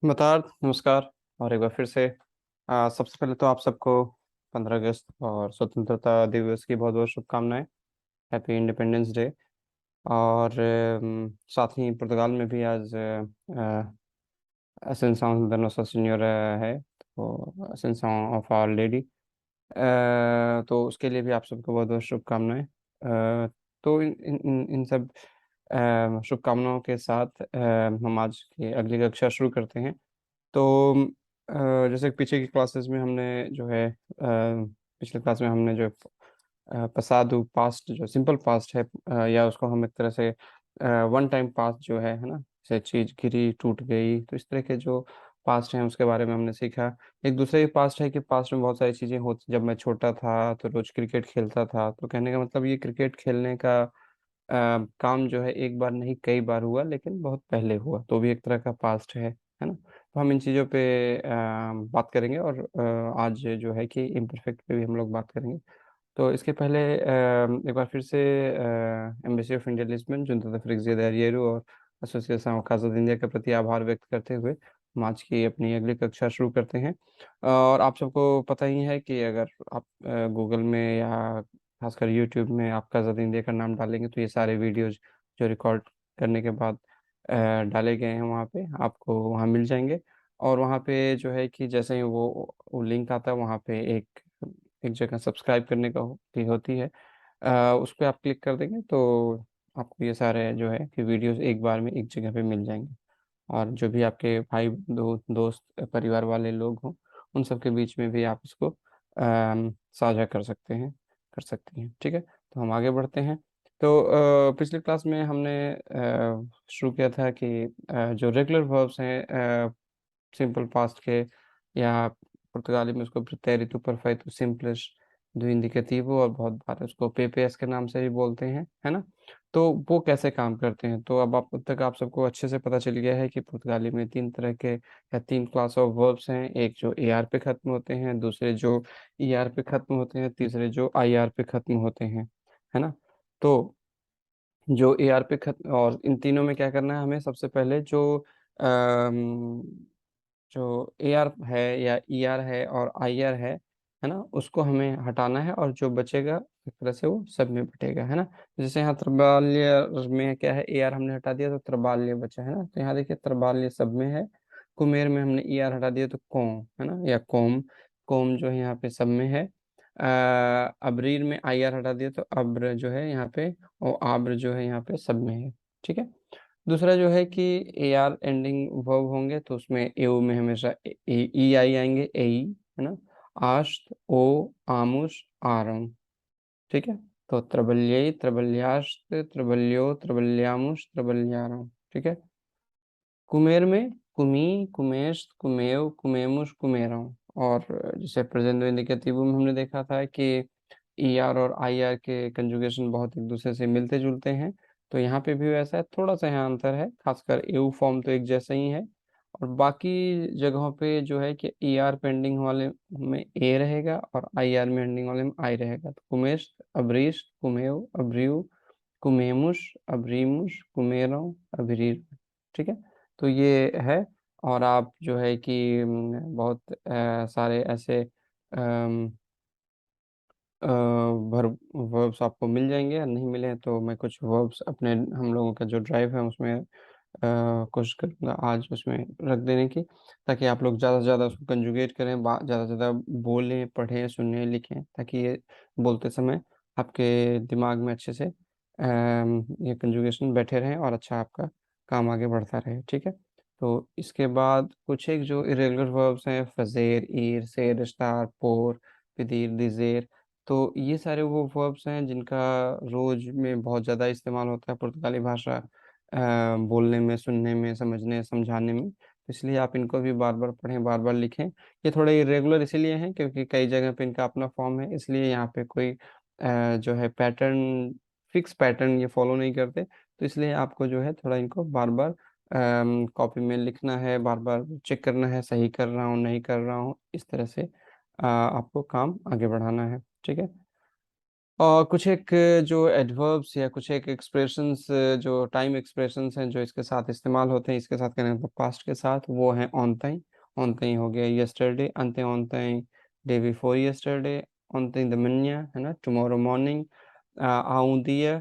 नमस्कार। और एक बार फिर से सबसे पहले तो आप सबको 15 अगस्त और स्वतंत्रता दिवस की बहुत बहुत शुभकामनाएं। Happy independence day. और साथ ही पुर्तगाल में भी आज असेंशन द नोसा सीनियर है, तो असेंशन ऑफ आवर लेडी। तो उसके लिए भी आप सबको बहुत बहुत शुभकामनाएं। तो इन सब शुभकामनाओं के साथ हम आज की अगली कक्षा शुरू करते हैं। तो जैसे पीछे की क्लासेस में हमने जो है पिछले क्लास में हमने जो पसादू पास्ट जो सिंपल पास्ट है, या उसको हम एक तरह से वन टाइम पास्ट जो है ना, जैसे चीज गिरी टूट गई, तो इस तरह के जो पास्ट हैं उसके बारे में हमने सीखा। एक दूसरा ये पास्ट है कि पास्ट में बहुत सारी चीज़ें होती। जब मैं छोटा था तो रोज क्रिकेट खेलता था, तो कहने का मतलब ये क्रिकेट खेलने का काम जो है एक बार नहीं कई बार हुआ, लेकिन बहुत पहले हुआ, तो भी एक तरह का पास्ट है ना। तो हम इन चीज़ों पे बात करेंगे, और आज जो है कि इम्परफेक्ट पे भी हम लोग बात करेंगे। तो इसके पहले एक बार फिर से एम्बेसी ऑफ इंडिया लिस्बन, जुनता द फ्रिक्जियदारियरू और एसोसिएशन ऑफ काज़ा इंडिया के प्रति आभार व्यक्त करते हुए हम आज की अपनी अगली कक्षा शुरू करते हैं। और आप सबको पता ही है कि अगर आप गूगल में या खासकर यूट्यूब में आप काज़ा इंडिया का नाम डालेंगे, तो ये सारे वीडियोज जो रिकॉर्ड करने के बाद डाले गए हैं वहाँ पे आपको वहाँ मिल जाएंगे। और वहाँ पे जो है कि जैसे ही वो लिंक आता है, वहाँ पे एक एक जगह सब्सक्राइब करने का की होती है, उस पर आप क्लिक कर देंगे तो आपको ये सारे जो है कि वीडियोस एक बार में एक जगह पे मिल जाएंगे। और जो भी आपके भाई दोस्त परिवार वाले लोग हों, उन सब के बीच में भी आप इसको साझा कर सकती हैं। ठीक है, तो हम आगे बढ़ते हैं। तो पिछली क्लास में हमने शुरू किया था कि जो रेगुलर वर्ब्स हैं सिंपल पास्ट के, या पुर्तगाली में उसको pretérito perfeito simples do indicativo, और बहुत बार उसको पेपेस के नाम से भी बोलते हैं, है ना। तो वो कैसे काम करते हैं, तो अब आप तक आप सबको अच्छे से पता चल गया है कि पुर्तगाली में तीन तरह के या तीन क्लास ऑफ वर्ब्स हैं। एक जो ए आर पे खत्म होते हैं, दूसरे जो ई आर पे खत्म होते हैं, तीसरे जो आई आर पे खत्म होते हैं, है ना। तो जो ए आर पे खत्म, और इन तीनों में क्या करना है हमें, सबसे पहले अम, जो ए आर है या ई आर है और आई आर है ना, उसको हमें हटाना है, और जो बचेगा एक तरह से वो सब में बटेगा, है ना। जैसे यहाँ त्रिबाल्य में क्या है, ए आर हमने हटा दिया तो त्रिबाल्य बचा, है ना। तो यहाँ देखिए त्रिबाल्य सब में है। कुमेर में हमने ई आर हटा दिया तो कोम, है ना, या कोम। कोम जो है यहाँ पे सब में है। अबरीर में आई आर हटा दिया तो अब्र जो है यहाँ पे, और आब्र जो है यहाँ पे सब में है। ठीक है। दूसरा जो है कि ए आर एंडिंग वर्ब होंगे तो उसमें एओ में हमेशा ई आई आएंगे, एई, है ना। आश्त, ओ, आमुष, आरम। ठीक है। तो त्रबल्यई, त्रबल्याश्त, त्रबल्यो, त्रबल्यामुष, त्रबल्यारम। ठीक है। कुमेर में कुमी, कुमेश, कुमेव, कुमेमुष, कुमेरम। और जैसे प्रेजेंट इंडिकेटिव में हमने देखा था कि ई आर और आई आर के कंजुगेशन बहुत एक दूसरे से मिलते जुलते हैं, तो यहाँ पे भी वैसा है, थोड़ा सा यहाँ अंतर है, खासकर एऊ फॉर्म तो एक जैसा ही है। और बाकी जगहों पे जो है कि ई आर पेंडिंग वाले में ए रहेगा और आई आर में एंडिंग वाले में आई रहेगा। तो कुमेश, अबरीश, कुमेव, अब्रियु, कुमेमुश, अब्रीमुश, कुमेरम, अबरीर। ठीक है। तो ये है। और आप जो है कि बहुत सारे ऐसे वर्ब्स आपको मिल जाएंगे, या नहीं मिले तो मैं कुछ वर्ब्स अपने हम लोगों का जो ड्राइव है उसमें कोशिश करूँगा आज उसमें रख देने की, ताकि आप लोग ज़्यादा से ज़्यादा उसको कंजुगेट करें, ज़्यादा से ज़्यादा बोलें, पढ़ें, सुनें, लिखें, ताकि ये बोलते समय आपके दिमाग में अच्छे से ये कंजुगेशन बैठे रहें और अच्छा आपका काम आगे बढ़ता रहे। ठीक है। तो इसके बाद कुछ एक जो इरेगुलर वर्ब्स हैं, फजेर, ईर, सेर, स्टार, पोर, पिदीर, दिजेर। तो ये सारे वो वर्ब्स हैं जिनका रोज में बहुत ज़्यादा इस्तेमाल होता है पुर्तगाली भाषा बोलने में, सुनने में, समझने समझाने में। तो इसलिए आप इनको भी बार बार पढ़ें, बार बार लिखें। ये थोड़े इरेगुलर इसीलिए हैं क्योंकि कई जगह पे इनका अपना फॉर्म है, इसलिए यहाँ पे कोई जो है पैटर्न, फिक्स पैटर्न ये फॉलो नहीं करते। तो इसलिए आपको जो है थोड़ा इनको बार बार कॉपी में लिखना है, बार बार चेक करना है, सही कर रहा हूँ नहीं कर रहा हूँ, इस तरह से आपको काम आगे बढ़ाना है। ठीक है। और कुछ एक जो एडवर्ब्स या कुछ एक एक्सप्रेशंस, जो टाइम एक्सप्रेशंस हैं जो इसके साथ इस्तेमाल होते हैं, इसके साथ कहने मतलब पास्ट के साथ, वो हैं ऑन ताई हो गया यस्टरडे, अंते ऑन ताई डे बिफोर यस्टरडे, ऑन ताई द मन्या है ना, टुमारो मॉर्निंग, आऊं दिया।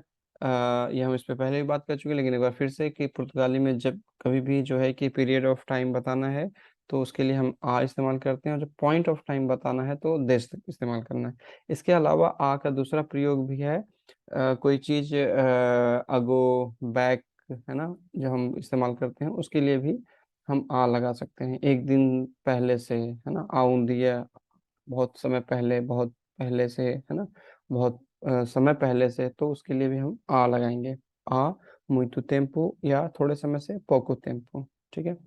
ये हम इस पे पहले भी बात कर चुके हैं, लेकिन एक बार फिर से कि पुर्तगाली में जब कभी भी जो है कि पीरियड ऑफ टाइम बताना है तो उसके लिए हम आ इस्तेमाल करते हैं, और जब पॉइंट ऑफ टाइम बताना है तो देश इस्तेमाल करना है। इसके अलावा आ का दूसरा प्रयोग भी है, कोई चीज अगो, बैक, है ना, जो हम इस्तेमाल करते हैं उसके लिए भी हम आ लगा सकते हैं। एक दिन पहले से, है ना, आउं दिया, बहुत समय पहले, बहुत पहले से, है ना, बहुत समय पहले से, तो उसके लिए भी हम आ लगाएंगे। आ muito tempo, या थोड़े समय से pouco tempo। ठीक है।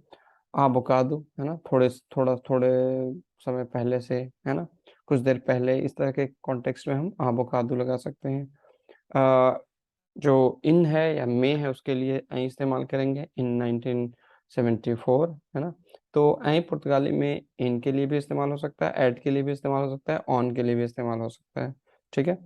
आबोकादो, है ना, थोड़े समय पहले से, है ना, कुछ देर पहले, इस तरह के कॉन्टेक्स्ट में हम आबोकादो लगा सकते हैं। अ, जो इन है या मे है उसके लिए ऐ इस्तेमाल करेंगे, इन 1974, है ना। तो ऐ पुर्तगाली में इन के लिए भी इस्तेमाल हो सकता है, एट के लिए भी इस्तेमाल हो सकता है, ऑन के लिए भी इस्तेमाल हो सकता है। ठीक है।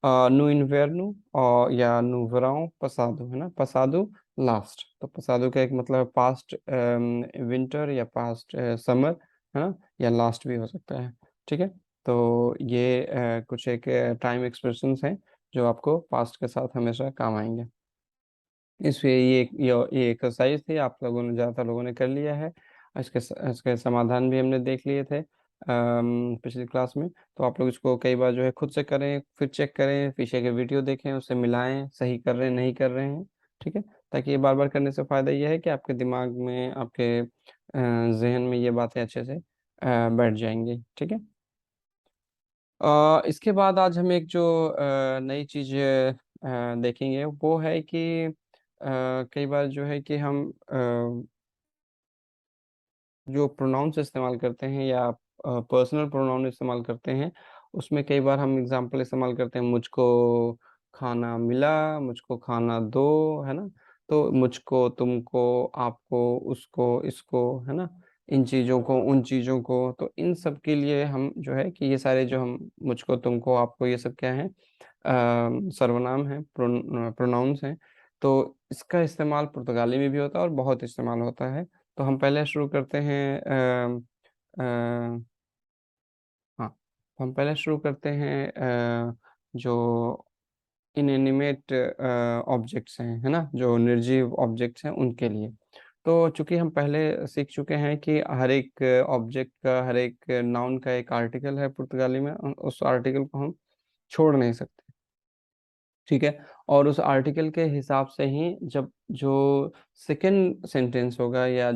नो इन्वेर्नो और या नो वराओ पसादो, है ना, पसादो लास्ट, तो पसादो का एक मतलब पास्ट विंटर या पास्ट समर, है ना, या लास्ट भी हो सकता है। ठीक है। तो ये कुछ एक टाइम एक्सप्रेशंस हैं जो आपको पास्ट के साथ हमेशा काम आएंगे। इसलिए ये एक्सरसाइज थी, आप लोगों ने, ज़्यादातर लोगों ने कर लिया है। इसके समाधान भी हमने देख लिए थे पिछली क्लास में। तो आप लोग इसको कई बार जो है खुद से करें, फिर चेक करें, पीछे के वीडियो देखें, उससे मिलाएं, सही कर रहे हैं नहीं कर रहे हैं। ठीक है। ताकि ये बार बार करने से फ़ायदा ये है कि आपके दिमाग में, आपके जहन में ये बातें अच्छे से बैठ जाएंगी। ठीक है। इसके बाद आज हम एक जो नई चीज़ देखेंगे वो है कि कई बार जो है कि हम जो प्रोनाउंस इस्तेमाल करते हैं या पर्सनल प्रोनाउन इस्तेमाल करते हैं, उसमें कई बार हम एग्जांपल इस्तेमाल करते हैं, मुझको खाना मिला, मुझको खाना दो, है ना। तो मुझको, तुमको, आपको, उसको, इसको, है ना, इन चीज़ों को, उन चीज़ों को, तो इन सब के लिए हम जो है कि ये सारे जो हम मुझको, तुमको, आपको, ये सब क्या है, सर्वनाम है, प्रोनाउंस हैं। तो इसका इस्तेमाल पुर्तगाली में भी होता है और बहुत इस्तेमाल होता है। तो हम पहले शुरू करते हैं अ, हाँ, हम पहले शुरू करते हैं जो इनएनिमेट ऑब्जेक्ट्स हैं, है ना, जो निर्जीव ऑब्जेक्ट्स हैं उनके लिए। तो चूंकि हम पहले सीख चुके हैं कि हर एक ऑब्जेक्ट का, हर एक नाउन का एक आर्टिकल है पुर्तगाली में, उस आर्टिकल को हम छोड़ नहीं सकते। ठीक है। और उस आर्टिकल के हिसाब से ही जब जो सेकंड सेंटेंस होगा या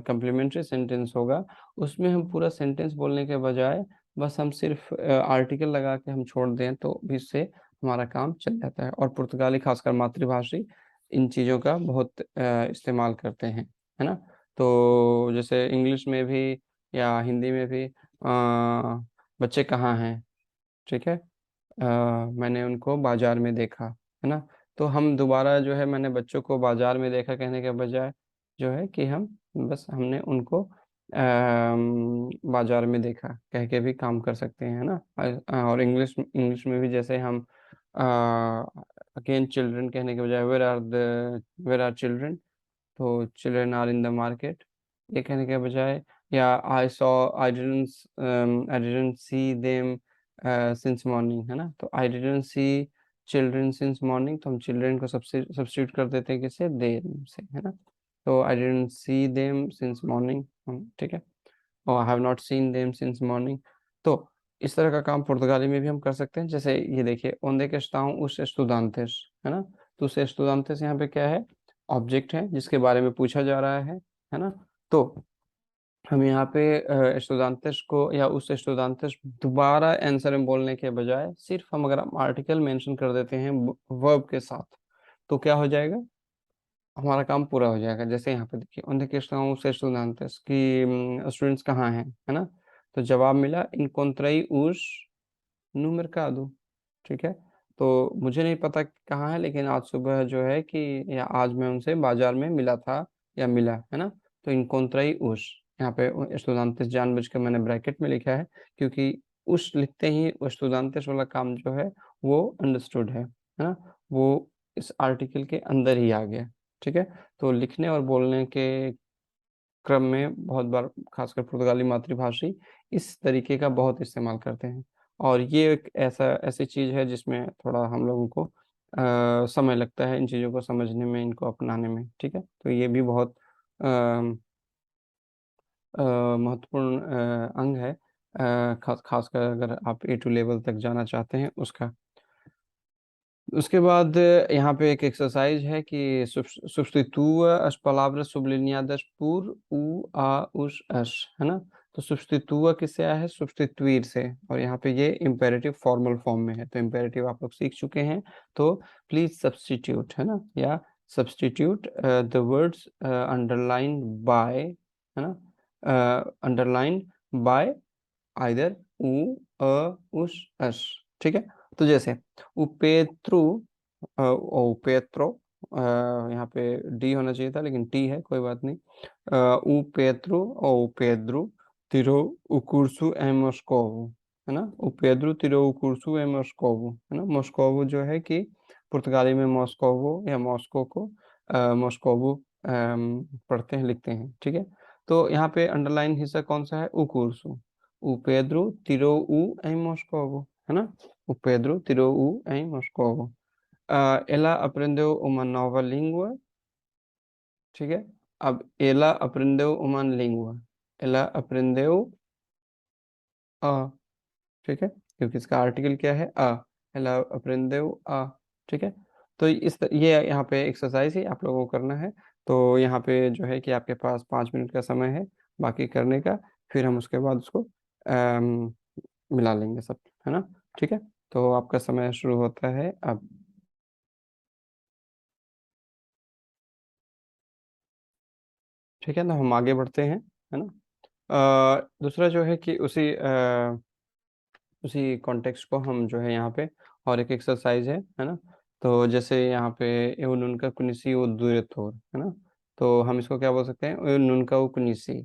कम्प्लीमेंट्री सेंटेंस होगा, उसमें हम पूरा सेंटेंस बोलने के बजाय बस हम सिर्फ आर्टिकल लगा के हम छोड़ दें तो भी इससे हमारा काम चल जाता है। और पुर्तगाली, खासकर मातृभाषी, इन चीज़ों का बहुत इस्तेमाल करते हैं, है ना। तो जैसे इंग्लिश में भी या हिंदी में भी बच्चे कहाँ हैं, ठीक है, मैंने उनको बाजार में देखा, है ना। तो हम दोबारा जो है, मैंने बच्चों को बाजार में देखा कहने के बजाय जो है कि हम बस हमने उनको बाजार में देखा कह के भी काम कर सकते हैं, है ना। और इंग्लिश इंग्लिश में भी जैसे हम अगेन चिल्ड्रन कहने के बजाय वेर आर चिल्ड्रन, तो children are in the market, ये कहने के बजाय, या I didn't see them since morning, है ना। तो I didn't see children since morning, तो हम चिल्ड्रन को सब्स्टिट्यूट कर देते हैं किससे, देम से, है ना। तो I didn't see them since morning, ठीक है, और I have not seen them since morning. तो इस तरह का काम पुर्तगाली में भी हम कर सकते हैं। जैसे ये देखिए, ओंदे que estão os estudantes, है ना। तो उस estudantes यहाँ पे क्या है, ऑब्जेक्ट है जिसके बारे में पूछा जा रहा है ना। तो हम यहाँ पे estudantes को या उस estudantes दोबारा आंसर में बोलने के बजाय सिर्फ हम, अगर हम आर्टिकल मेंशन कर देते हैं वर्ब के साथ, तो क्या हो जाएगा, हमारा काम पूरा हो जाएगा। जैसे यहाँ पे देखिए, उनके क्वेश्चन से estudantes कि स्टूडेंट्स कहाँ हैं, है ना। तो जवाब मिला, encontrei os no mercado। ठीक है। तो मुझे नहीं पता कहाँ है, लेकिन आज सुबह जो है कि, या आज मैं उनसे बाजार में मिला था या मिला, है ना। तो encontrei os, यहाँ पे estudantes जानबूझ के मैंने ब्रैकेट में लिखा है, क्योंकि उस लिखते ही वो estudantes वाला काम जो है वो अंडरस्टूड है ना? वो इस आर्टिकल के अंदर ही आ गया, ठीक है? तो लिखने और बोलने के क्रम में बहुत बार खासकर पुर्तगाली मातृभाषी इस तरीके का बहुत इस्तेमाल करते हैं, और ये एक ऐसी चीज़ है जिसमें थोड़ा हम लोगों को समय लगता है इन चीज़ों को समझने में, इनको अपनाने में, ठीक है? तो ये भी बहुत अ महत्वपूर्ण अंग है, खासकर अगर आप A2 लेवल तक जाना चाहते हैं उसका। उसके बाद यहाँ पे एक एक्सरसाइज है कि sustitua as palavras sublinhadas por u, a, us, as, है ना? तो sustitua किससे आया है? substituir से, और यहाँ पे ये imperative फॉर्मल फॉर्म में है, तो imperative आप लोग सीख चुके हैं, तो प्लीज substitute, है ना? या substitute the words underlined by, है ना? underlined by आइदर उ, अ, उस, अस, ठीक है? तो जैसे उपेत्रु, उपेत्रो, यहाँ पे डी होना चाहिए था लेकिन टी है, कोई बात नहीं। उपेत्रु और उपेद्रु तिरो उकुर्सु ए मस्कोवु, है ना? उपेद्रु तिरो उकुर्सु ए मस्कोवु, है ना? मस्कोवु जो है कि पुर्तगाली में मॉस्कोवो या मॉस्को को मस्कोवु पढ़ते हैं, लिखते हैं, ठीक है? तो यहाँ पे अंडरलाइन हिस्सा कौन सा है? उकुर्सु। O Pedro tirou o em Moscovo, है ना? O Pedro tirou o em Moscovo. Ela aprendeu uma nova língua, ठीक है? अब ela aprendeu uma língua. Ela aprendeu a, ठीक है? क्योंकि इसका आर्टिकल क्या है? a. Ela aprendeu a, ठीक है? तो ये यहाँ पे एक्सरसाइज ही आप लोगों को करना है। तो यहाँ पे जो है कि आपके पास 5 मिनट का समय है बाकी करने का, फिर हम उसके बाद उसको अम, मिला लेंगे सब, है ना? ठीक है? तो आपका समय शुरू होता है अब, ठीक है ना? हम आगे बढ़ते हैं, है ना? दूसरा जो है कि उसी कॉन्टेक्स्ट को हम जो है यहाँ पे, और एक एक्सरसाइज है ना? तो जैसे यहाँ पे एवं उनका कुनिसी वो दूरथोर, है ना? तो हम इसको क्या बोल सकते हैं? एवं उनका वो कुनिसी।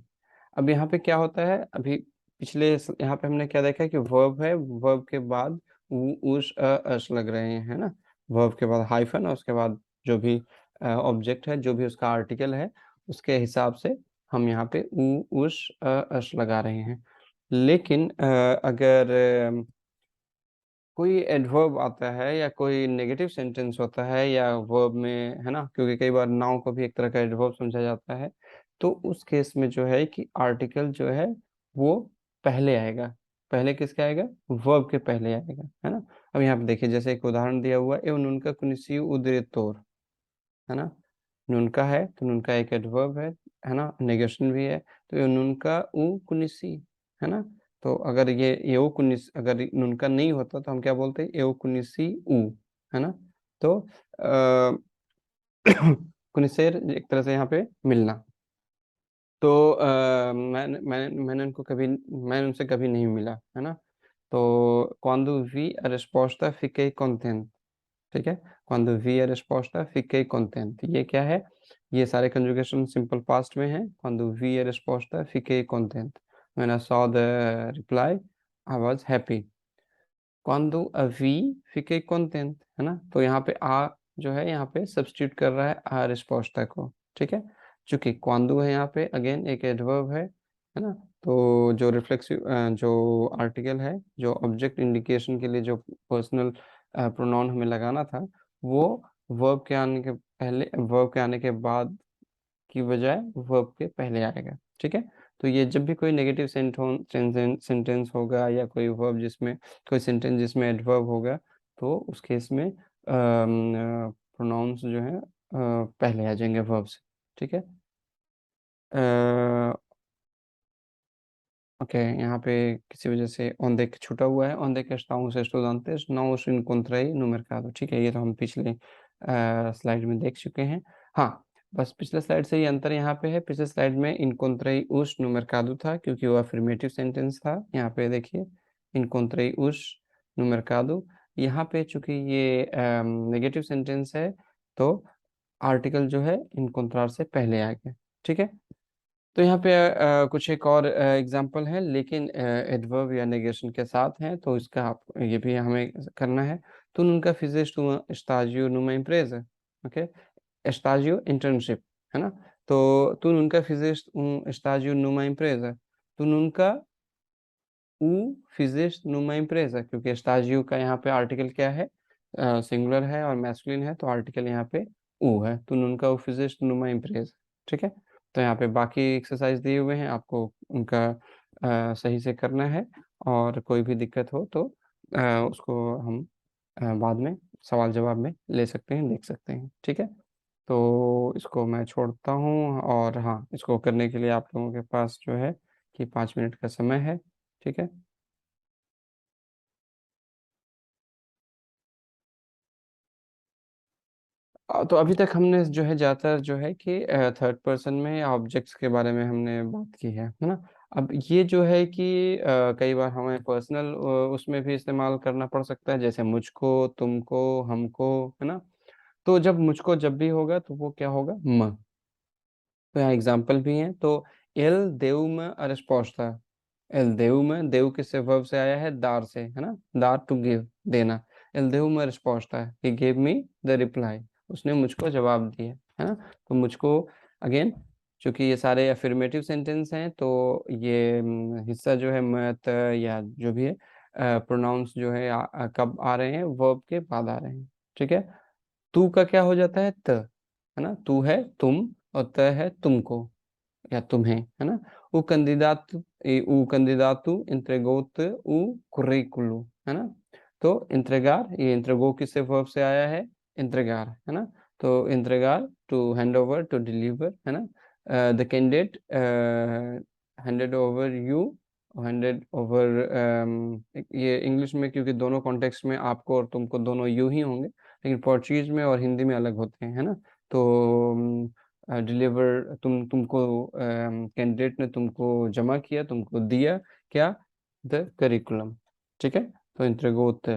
अब यहाँ पे क्या होता है? अभी यहाँ पे हमने क्या देखा है कि वर्ब है, वर्ब के बाद उस अस लग रहे हैं, है ना? वर्ब के बाद हाइफन और उसके बाद जो भी ऑब्जेक्ट है, जो भी उसका आर्टिकल है, उसके हिसाब से हम यहाँ पे उस अस लगा रहे हैं। लेकिन अगर कोई एडवर्ब आता है या कोई नेगेटिव सेंटेंस होता है या वर्ब में, है ना? क्योंकि कई बार नाउन को भी एक तरह का एडवर्ब समझा जाता है, तो उस केस में जो है कि आर्टिकल जो है वो पहले आएगा। पहले किसके आएगा? वर्ब के पहले आएगा, है ना? अब यहाँ पे देखिए, जैसे एक उदाहरण दिया हुआ है, एवं उनका कुनिसी उदरे तोर, है ना? नुनका है तो नुनका एक एडवर्ब है ना? नेगेशन भी है, तो ये नुनका उ कुनिसी, है ना? तो अगर ये एओ कुनिस अगर नुनका नहीं होता तो हम क्या बोलते? एओ कुनिसी उ, है ना? तो कुनिसेर एक तरह से यहाँ पे मिलना। तो मैंने उनसे कभी नहीं मिला, है ना? तो quando vi a resposta fiquei contente, ठीक है? Quando vi a resposta fiquei contente, ये क्या है? ये सारे कंजुगेशन सिंपल पास्ट में है। Quando vi a resposta fiquei contente. When I saw the reply I was happy. Quando a vi fiquei contente, है ना? तो यहाँ पे आ जो है यहाँ पे सब्स्टिट्यूट कर रहा है आ resposta को, ठीक है? चूंकि quando है यहाँ पे अगेन एक एडवर्ब है ना? तो जो रिफ्लेक्सिव जो आर्टिकल है, जो ऑब्जेक्ट इंडिकेशन के लिए जो पर्सनल प्रोनाउन हमें लगाना था, वो वर्ब के आने के बाद की बजाय वर्ब के पहले आएगा, ठीक है? तो ये जब भी कोई नेगेटिव सेंटेंस होगा या कोई वर्ब जिसमें कोई सेंटेंस जिसमें एडवर्ब होगा, तो उस केस में प्रोनाउंस जो है पहले आ जाएंगे वर्ब से, ठीक है? ओके, यहाँ पे किसी वजह से onde que छूटा हुआ है, onde que estão os estudantes, não os encontrei no mercado, ठीक है? ये तो हम पिछले स्लाइड में देख चुके हैं। हाँ, बस पिछले स्लाइड से ये अंतर यहाँ पे है, पिछले स्लाइड में encontrei os no mercado था क्योंकि वो अफर्मेटिव सेंटेंस था। यहाँ पे देखिए encontrei os no mercado, यहाँ पे चूंकि ये नेगेटिव सेंटेंस है, तो आर्टिकल जो है encontrar से पहले आएगा, ठीक है? तो यहाँ पे कुछ एक और एग्जांपल है, लेकिन एडवर्ब या नेगेशन के साथ हैं, तो इसका आप ये भी हमें करना है। Tu nunca fizeste um estágio numa empresa, ok? Estágio, internship, है ना? तो tu nunca fizeste um estágio numa empresa. Tu nunca o fizeste numa empresa, क्योंकि estágio का यहाँ पे आर्टिकल क्या है? सिंगुलर है और मैस्कुलिन है, तो आर्टिकल यहाँ पे o है। Tu nunca o fizeste numa empresa, ठीक है? तो यहाँ पे बाकी एक्सरसाइज दिए हुए हैं, आपको उनका सही से करना है, और कोई भी दिक्कत हो तो उसको हम बाद में सवाल जवाब में ले सकते हैं, देख सकते हैं, ठीक है? तो इसको मैं छोड़ता हूँ, और हाँ, इसको करने के लिए आप लोगों के पास जो है कि 5 मिनट का समय है, ठीक है? तो अभी तक हमने जो है ज़्यादातर जो है कि थर्ड पर्सन में ऑब्जेक्ट्स के बारे में हमने बात की है ना? अब ये जो है कि कई बार हमें पर्सनल उसमें भी इस्तेमाल करना पड़ सकता है, जैसे मुझको, तुमको, हमको, है ना? तो जब भी होगा तो वो क्या होगा? म। तो यहाँ एग्जाम्पल भी हैं, तो एल देव में a resposta। एल देव में, देव किससे वर्ब से आया है? दार से, है ना? दार टू गिव, देना। एल देव में resposta, he gave me the reply। उसने मुझको जवाब दिया, है ना? तो मुझको अगेन, चूंकि ये सारे अफर्मेटिव सेंटेंस हैं, तो ये हिस्सा जो है मत या जो भी है प्रोनाउंस जो है कब आ रहे हैं? वर्ब के बाद आ रहे हैं, ठीक है? तू का क्या हो जाता है? त, है ना? तू है तुम, और त है तुमको या तुम्हें, है ना? o candidato entregou-te o currículo, है ना? तो entregar, ये entregou किससे वर्ब से आया है? entregar, है ना? तो entregar, to hand over, to deliver, है ना? The candidate handed over you, handed over, ये इंग्लिश में क्योंकि दोनों कॉन्टेक्स्ट में आपको और तुमको दोनों यू ही होंगे, लेकिन पोर्चुगीज में और हिंदी में अलग होते हैं, है ना? तो डिलीवर, तुमको कैंडिडेट ने तुमको जमा किया, तुमको दिया क्या? द करिकुलम, ठीक है? तो इंट्रोगोट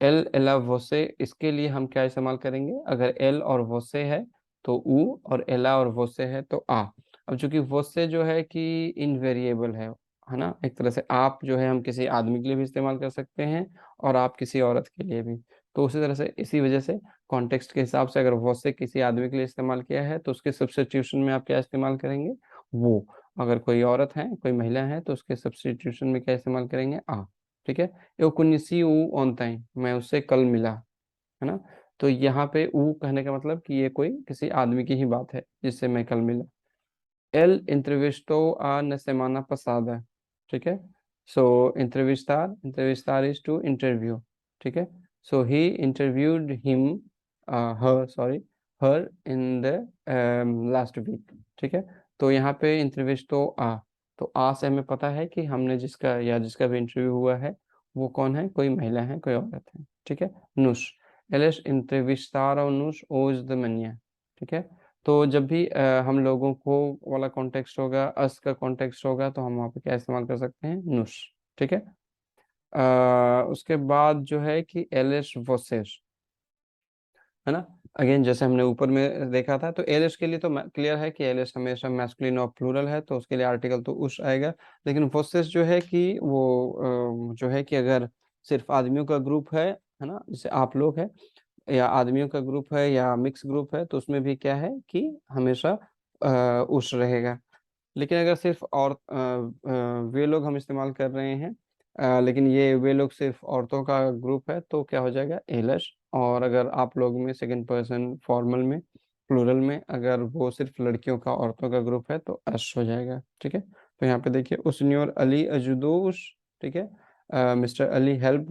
एल एला वोसे, इसके लिए हम क्या इस्तेमाल करेंगे? अगर एल और वोसे है तो ऊ, और एला और वोसे है तो आ। अब चूंकि वोसे जो है कि इनवेरिएबल है ना? एक तरह से आप जो है हम किसी आदमी के लिए भी इस्तेमाल कर सकते हैं, और आप किसी औरत के लिए भी। तो उसी तरह से, इसी वजह से कॉन्टेक्स्ट के हिसाब से, अगर वो से किसी आदमी के लिए इस्तेमाल किया है तो उसके सब्स्टिट्यूशन में आप क्या इस्तेमाल करेंगे? वो। अगर कोई औरत है, कोई महिला है, तो उसके सब्स्टिट्यूशन में क्या इस्तेमाल करेंगे? आ, ठीक है? यो कुन्निसी ऊ ऑनताई, मैं उससे कल मिला, है ना? तो यहाँ पे ऊ कहने का मतलब कि ये कोई किसी आदमी की ही बात है जिससे मैं कल मिला। El entrevistó a una semana pasada, ठीक है? So entrevistar is to interview, ठीक है? So he interviewed her, sorry, her in the last week, ठीक है? तो यहाँ पे entrevistó a, तो आ से हमें पता है कि हमने जिसका भी इंटरव्यू हुआ है वो कौन है? कोई महिला है, कोई औरत है, ठीक है? Nos, eles entrevistaram-nos hoje de manhã, ठीक है? तो जब भी हम लोगों को वाला कॉन्टेक्स्ट होगा, अस का कॉन्टेक्स्ट होगा, तो हम वहाँ पे क्या इस्तेमाल कर सकते हैं? नुश, ठीक है? उसके बाद जो है कि एलिश वोसेस, है ना? अगेन जैसे हमने ऊपर में देखा था, तो एलिश के लिए तो क्लियर है कि एलिश हमेशा मैस्कुलिन और प्लूरल है, तो उसके लिए आर्टिकल तो उस आएगा। लेकिन वोसेस जो है कि वो जो है कि अगर सिर्फ आदमियों का ग्रुप है ना? जैसे आप लोग हैं, या आदमियों का ग्रुप है, या मिक्स ग्रुप है, तो उसमें भी क्या है कि हमेशा उस रहेगा। लेकिन अगर सिर्फ वे लोग हम इस्तेमाल कर रहे हैं, लेकिन ये वे लोग सिर्फ औरतों का ग्रुप है, तो क्या हो जाएगा? एलश। और अगर आप लोग में सेकंड पर्सन फॉर्मल में, प्लूरल में, अगर वो सिर्फ लड़कियों का, औरतों का ग्रुप है, तो अश हो जाएगा, ठीक है? तो यहाँ पे देखिए, उसन्योर अली अजुदोश, ठीक है? Mister Ali help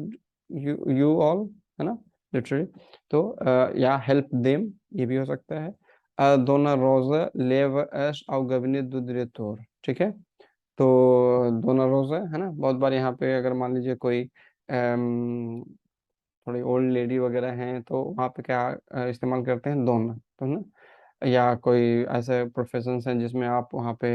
you all, है ना? लिटरली। तो या हेल्प देम, ये भी हो सकता है। Dona Rosa leva-as ao gabinete do diretor, ठीक है? तो डोना रोजा, है ना? बहुत बार यहाँ पे अगर मान लीजिए कोई थोड़ी ओल्ड लेडी वगैरह हैं, तो वहाँ पे क्या इस्तेमाल करते हैं? दोना, तो ना, या कोई ऐसे प्रोफेशंस हैं जिसमें आप वहाँ पे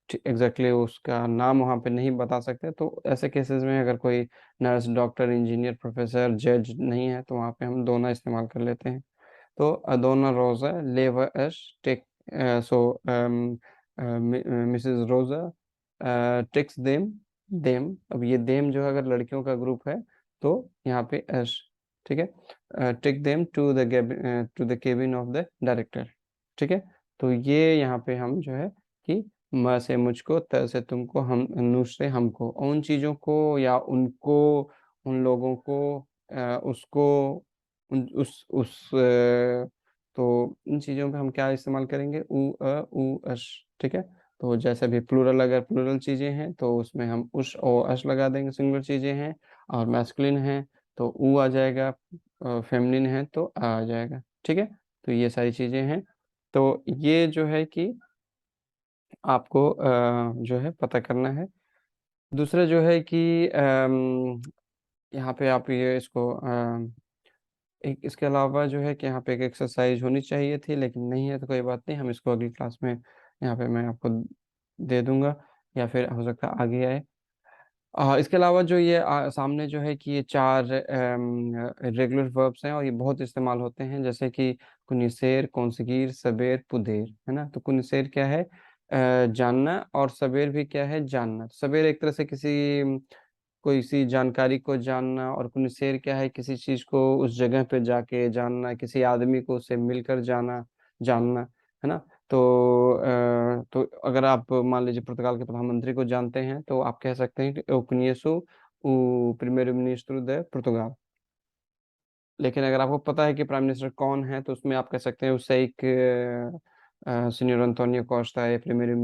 एग्जैक्टली उसका नाम वहाँ पे नहीं बता सकते, तो ऐसे केसेस में अगर कोई नर्स, डॉक्टर, इंजीनियर, प्रोफेसर, जज नहीं है, तो वहाँ पे हम दोना इस्तेमाल कर लेते हैं। तो अदोना रोजा लेवा एस टेक, सो मिसेस रोजा टेक्स देम, देम। अब ये देम जो है अगर लड़कियों का ग्रुप है, तो यहाँ पे एस, ठीक है? Take them to the cabin of the director. ठीक है? तो ये यहाँ पे हम जो है कि म से मुझको, त से तुमको, हम, नु से हमको, उन चीज़ों को या उनको, उन लोगों को, उसको, तो इन चीज़ों पे हम क्या इस्तेमाल करेंगे? उ, उ, अश। ठीक है? तो जैसे भी प्लूरल, अगर प्लूरल चीज़ें हैं तो उसमें हम उश और अश लगा देंगे, सिंगुलर चीज़ें हैं और मैस्कुलिन हैं तो उ आ जाएगा, फेमिनिन है तो आ जाएगा। ठीक है? तो ये सारी चीज़ें हैं। तो ये जो है कि आपको जो है पता करना है। दूसरा जो है कि यहाँ पे आप ये इसको एक इसके अलावा जो है कि यहाँ पे एक एक्सरसाइज़ होनी चाहिए थी, लेकिन नहीं है तो कोई बात नहीं, हम इसको अगली क्लास में यहाँ पे मैं आपको दे दूँगा या फिर हो सकता है आगे आए। इसके अलावा जो ये सामने जो है कि ये 4 रेगुलर वर्ब्स हैं और ये बहुत इस्तेमाल होते हैं, जैसे कि कुनिसेर, कॉन्सिगीर, सबेर, पुदेर, है ना? तो कुनिसेर क्या है? जानना, और सबेर भी क्या है? जानना। सबेर एक तरह से कोई सी जानकारी को जानना, और कुनिसेर क्या है? किसी चीज़ को उस जगह पे जाके जानना, किसी आदमी को उससे मिलकर जानना, है ना? तो अगर आप मान लीजिए पुर्तगाल के प्रधानमंत्री को जानते हैं, तो आप कह सकते हैं कि "Eu conheço o primeiro-ministro de Portugal"। लेकिन अगर आपको पता है कि प्राइम मिनिस्टर कौन है, तो उसमें आप कह सकते हैं, "Eu sei que, senhor António Costa é primeiro"